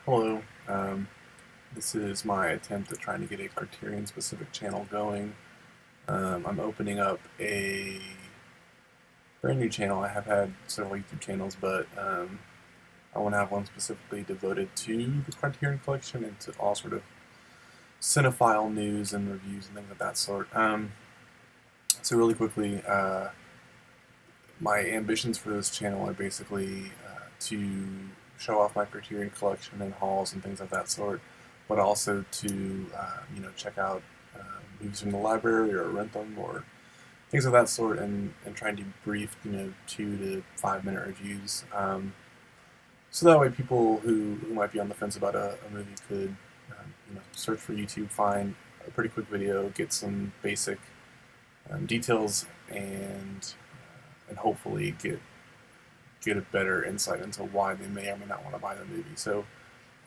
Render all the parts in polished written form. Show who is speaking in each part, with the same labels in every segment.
Speaker 1: Hello. This is my attempt at trying to get a Criterion specific channel going. I'm opening up a brand new channel. I have had several YouTube channels, but I want to have one specifically devoted to the Criterion Collection and to all sort of cinephile news and reviews and things of that sort. So really quickly, my ambitions for this channel are basically to show off my Criterion Collection and hauls and things of that sort, but also to check out movies from the library or rent them or things of that sort, and try and do brief 2 to 5 minute reviews. So that way people who might be on the fence about a movie could search for YouTube, find a pretty quick video, get some basic details, and hopefully get a better insight into why they may or may not want to buy the movie. So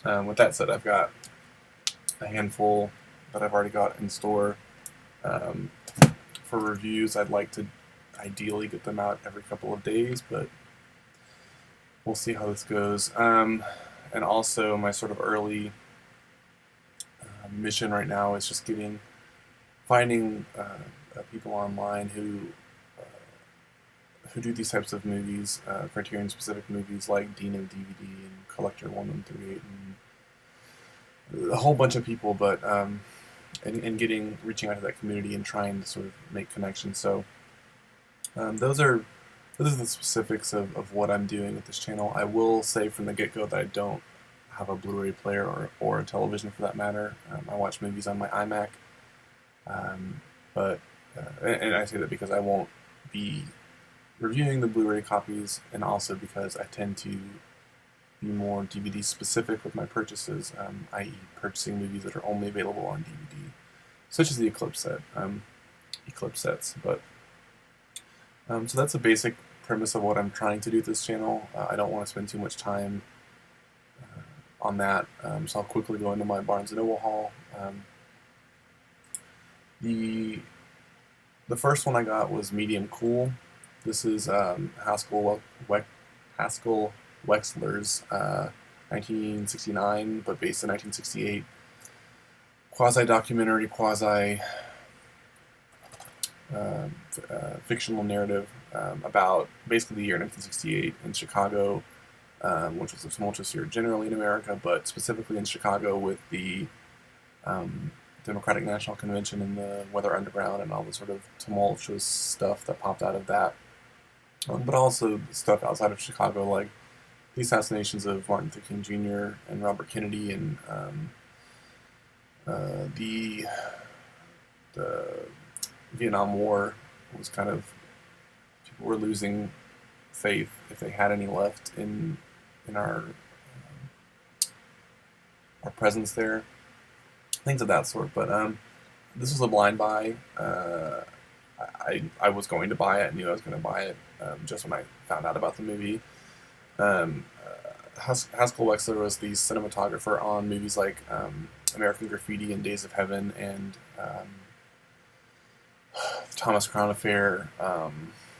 Speaker 1: with that said, I've got a handful that I've already got in store for reviews. I'd like to ideally get them out every couple of days, but we'll see how this goes. And also my sort of early mission right now is just finding people online who do these types of movies, Criterion specific movies like Dean of DVD and Collector 1138 and a whole bunch of people, but and reaching out to that community and trying to sort of make connections. So those are the specifics of what I'm doing with this channel. I will say from the get-go that I don't have a Blu-ray player or a television for that matter. I watch movies on my iMac, but and I say that because I won't be reviewing the Blu-ray copies, and also because I tend to be more DVD specific with my purchases, i.e. purchasing movies that are only available on DVD, such as the Eclipse sets. But so that's a basic premise of what I'm trying to do with this channel. I don't want to spend too much time on that, so I'll quickly go into my Barnes & Noble haul. The first one I got was Medium Cool. This is Haskell Wexler's 1969, but based in 1968, quasi-documentary, fictional narrative about basically the year 1968 in Chicago, which was a tumultuous year generally in America, but specifically in Chicago with the Democratic National Convention and the Weather Underground and all the sort of tumultuous stuff that popped out of that. But also stuff outside of Chicago, like the assassinations of Martin Luther King Jr. and Robert Kennedy, and the Vietnam War was kind of, people were losing faith, if they had any left, in our presence there, things of that sort. But this was a blind buy. I was going to buy it, knew I was going to buy it just when I found out about the movie. Haskell Wexler was the cinematographer on movies like American Graffiti and Days of Heaven and Thomas Crown Affair,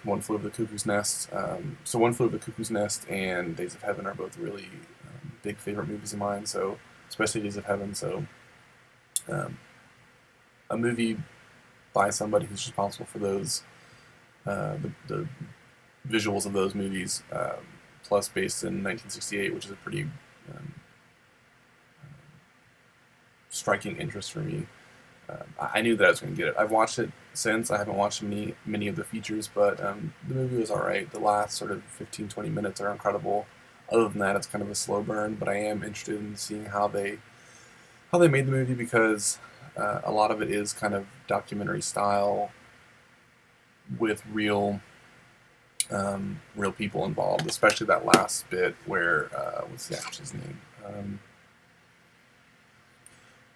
Speaker 1: One Flew Over the Cuckoo's Nest. So One Flew Over the Cuckoo's Nest and Days of Heaven are both really big favorite movies of mine, so especially Days of Heaven. So a movie by somebody who's responsible for those, the visuals of those movies, plus based in 1968, which is a pretty striking interest for me. I knew that I was going to get it. I've watched it since. I haven't watched many of the features, but the movie was alright. The last sort of 15-20 minutes are incredible. Other than that, it's kind of a slow burn, but I am interested in seeing how they made the movie, because a lot of it is kind of documentary style with real people involved, especially that last bit where what's the actress's name?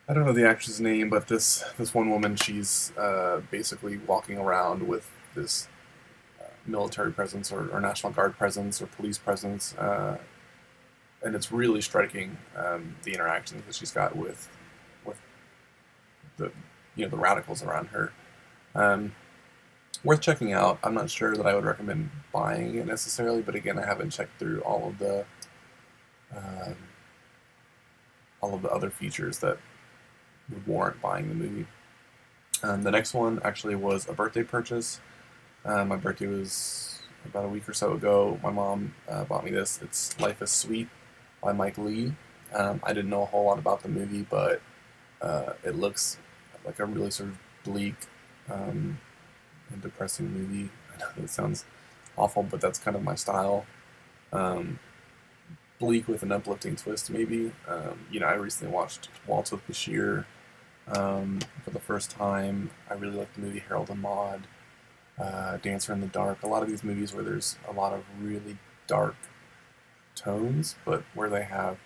Speaker 1: I don't know the actress's name, but this one woman, she's basically walking around with this military presence or National Guard presence or police presence, and it's really striking, the interactions that she's got with the the radicals around her. Worth checking out. I'm not sure that I would recommend buying it necessarily, but again, I haven't checked through all of the all of the other features that would warrant buying the movie. The next one actually was a birthday purchase. My birthday was about a week or so ago. My mom bought me this. It's Life is Sweet by Mike Lee. I didn't know a whole lot about the movie, but it looks like a really sort of bleak and depressing movie. I know that sounds awful, but that's kind of my style. Um, Bleak with an uplifting twist, maybe. I recently watched Waltz with Bashir for the first time. I really like the movie Harold and Maude, Dancer in the Dark. A lot of these movies where there's a lot of really dark tones, but where they have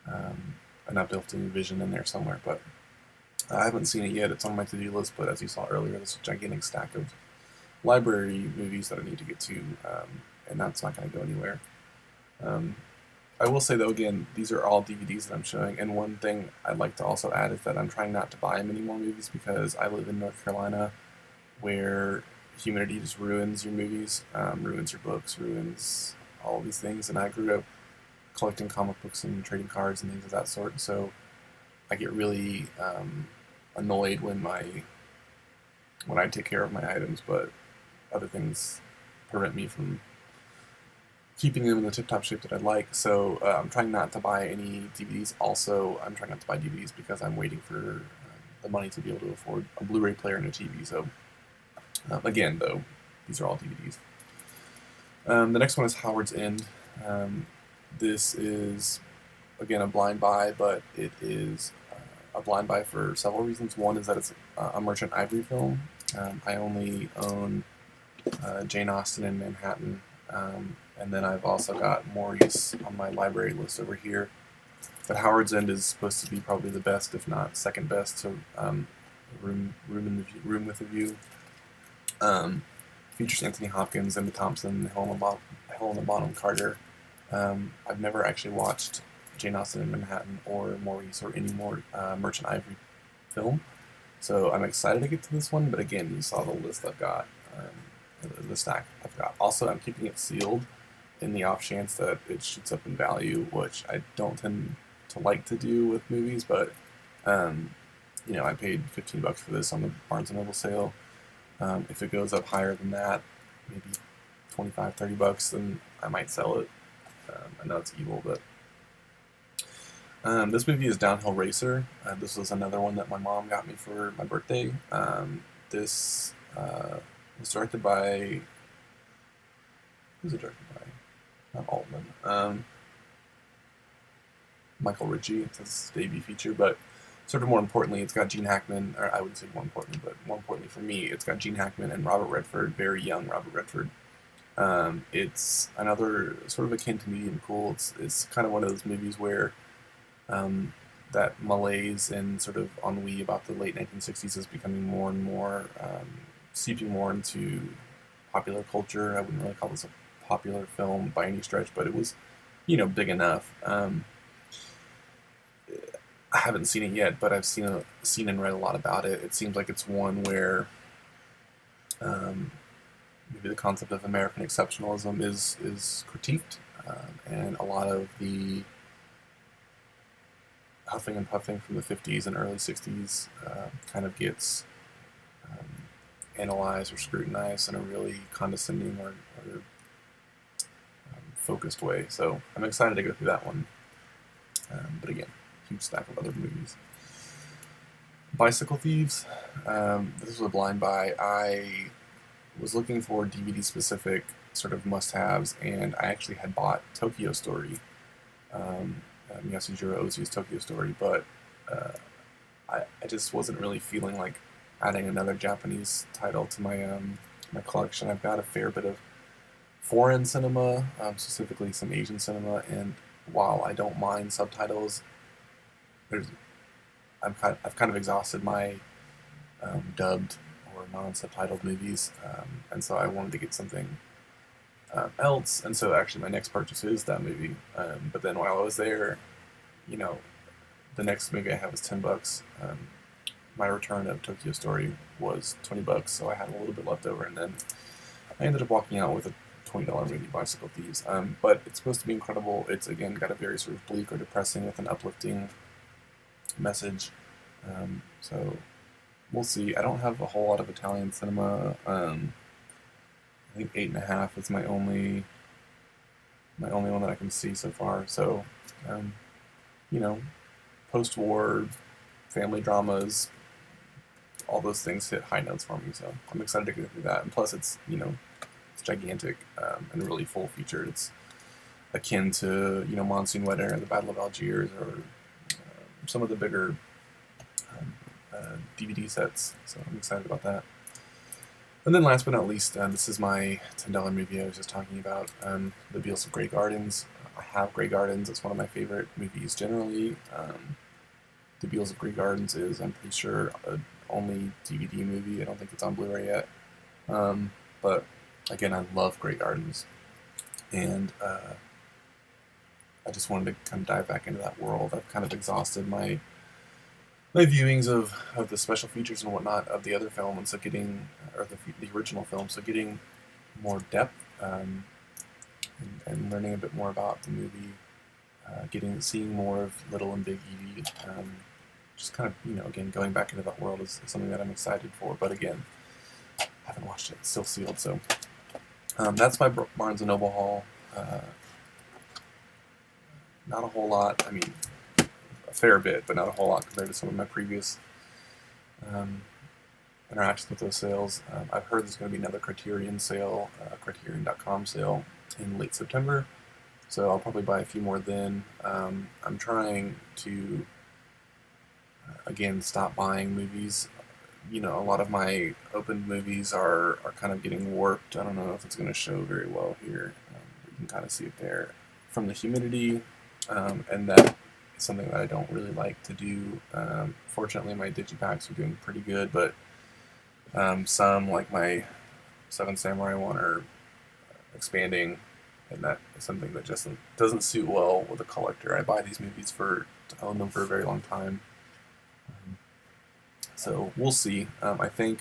Speaker 1: an uplifting vision in there somewhere. But I haven't seen it yet. It's on my to-do list, but as you saw earlier, there's a gigantic stack of library movies that I need to get to, and that's not going to go anywhere. I will say, though, again, these are all DVDs that I'm showing, and one thing I'd like to also add is that I'm trying not to buy many more movies because I live in North Carolina, where humidity just ruins your movies, ruins your books, ruins all of these things, and I grew up collecting comic books and trading cards and things of that sort, so I get really annoyed when I take care of my items, but other things prevent me from keeping them in the tip-top shape that I'd like. So I'm trying not to buy any DVDs. Also, I'm trying not to buy DVDs because I'm waiting for the money to be able to afford a Blu-ray player and a TV. So again, though, these are all DVDs. The next one is Howard's End. This is, again, a blind buy, but it is a blind buy for several reasons. One is that it's a Merchant Ivory film. I only own Jane Austen in Manhattan, and then I've also got Maurice on my library list over here. But Howard's End is supposed to be probably the best, if not second best, to Room with a View. Features Anthony Hopkins, Emma Thompson, Helena Bonham Carter. I've never actually watched Jane Austen in Manhattan or Maurice or any more Merchant Ivory film, so I'm excited to get to this one. But again, you saw the list I've got, the stack I've got. Also, I'm keeping it sealed in the off chance that it shoots up in value, which I don't tend to like to do with movies. But I paid $15 for this on the Barnes & Noble sale. If it goes up higher than that, maybe $25, $30, then I might sell it. I know it's evil, but this movie is Downhill Racer. This was another one that my mom got me for my birthday. This was directed by... Who's it directed by? Not Altman. Michael Ritchie. It's his debut feature, but sort of more importantly, it's got Gene Hackman, or I wouldn't say more importantly, but more importantly for me, it's got Gene Hackman and Robert Redford, very young Robert Redford. It's another sort of akin to Medium Cool. It's kind of one of those movies where that malaise and sort of ennui about the late 1960s is becoming more and more, seeping more into popular culture. I wouldn't really call this a popular film by any stretch, but it was, big enough. I haven't seen it yet, but I've seen and read a lot about it. It seems like it's one where maybe the concept of American exceptionalism is critiqued, and a lot of the huffing and puffing from the 50s and early 60s kind of gets analyzed or scrutinized in a really condescending or focused way. So I'm excited to go through that one. But again, huge stack of other movies. Bicycle Thieves. This was a blind buy. I was looking for DVD-specific sort of must-haves, and I actually had bought Tokyo Story, Yasujiro Ozu's Tokyo Story, but I just wasn't really feeling like adding another Japanese title to my collection. I've got a fair bit of foreign cinema, specifically some Asian cinema, and while I don't mind subtitles, I've kind of exhausted my dubbed or non-subtitled movies, and so I wanted to get something else, and so actually my next purchase is that movie. But then while I was there, the next movie I have is $10. My return of Tokyo Story was $20, so I had a little bit left over, and then I ended up walking out with a $20 movie, Bicycle Thieves. But it's supposed to be incredible. It's, again, got a very sort of bleak or depressing with an uplifting message. So we'll see. I don't have a whole lot of Italian cinema. I think 8.5 is my only one that I can see so far. So, um, you know, post-war family dramas, all those things hit high notes for me. So I'm excited to go through that. And plus, it's it's gigantic and really full featured. It's akin to Monsoon Wedding or The Battle of Algiers or some of the bigger DVD sets. So I'm excited about that. And then last but not least, this is my $10 movie I was just talking about, The Beals of Grey Gardens. I have Grey Gardens. It's one of my favorite movies generally. The Beals of Grey Gardens is, I'm pretty sure, a only DVD movie. I don't think it's on Blu-ray yet. But again, I love Grey Gardens. And I just wanted to kind of dive back into that world. I've kind of exhausted my viewings of the special features and whatnot of the other film, and so getting, or the original film, so getting more depth and learning a bit more about the movie, seeing more of Little and Big Evie, just kind of, again, going back into that world is something that I'm excited for, but again, I haven't watched it, it's still sealed, so that's my Barnes & Noble haul. Not a whole lot, I mean, a fair bit, but not a whole lot compared to some of my previous interactions with those sales. I've heard there's going to be another Criterion sale, Criterion.com sale in late September, so I'll probably buy a few more then. I'm trying to, again, stop buying movies. A lot of my opened movies are kind of getting warped. I don't know if it's going to show very well here. You can kind of see it there from the humidity, and that is something that I don't really like to do. Fortunately, my digipacks are doing pretty good, but some, like my Seven Samurai one, are expanding, and that is something that just doesn't suit well with a collector. I buy these movies to own them for a very long time. So we'll see. I think,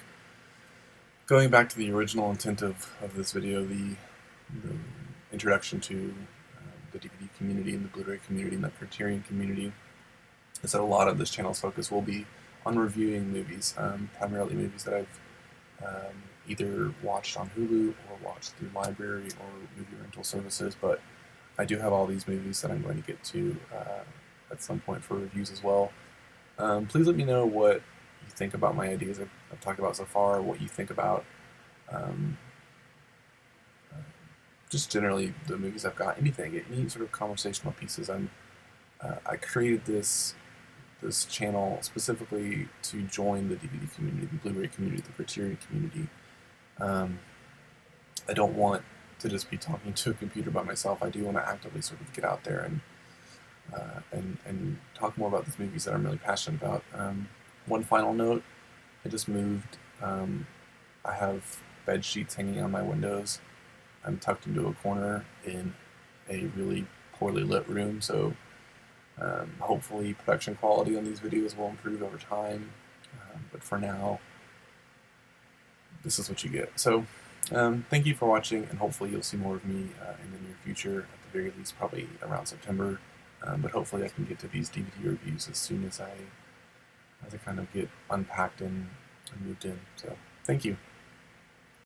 Speaker 1: going back to the original intent of this video, the introduction to the DVD community and the Blu-ray community and the Criterion community, is that a lot of this channel's focus will be on reviewing movies, primarily movies that I've either watched on Hulu or watched through library or movie rental services, but I do have all these movies that I'm going to get to at some point for reviews as well. Please let me know what you think about my ideas I've talked about so far, what you think about just generally the movies I've got, any sort of conversational pieces. I created this channel specifically to join the DVD community, the Blu-ray community, the Criterion community. I don't want to just be talking to a computer by myself. I do want to actively sort of get out there and talk more about these movies that I'm really passionate about. One final note, I just moved. I have bed sheets hanging on my windows. I'm tucked into a corner in a really poorly lit room, so hopefully production quality on these videos will improve over time, but for now, this is what you get. So thank you for watching, and hopefully you'll see more of me in the near future, at the very least probably around September, but hopefully I can get to these DVD reviews as soon as I kind of get unpacked and moved in. So thank you.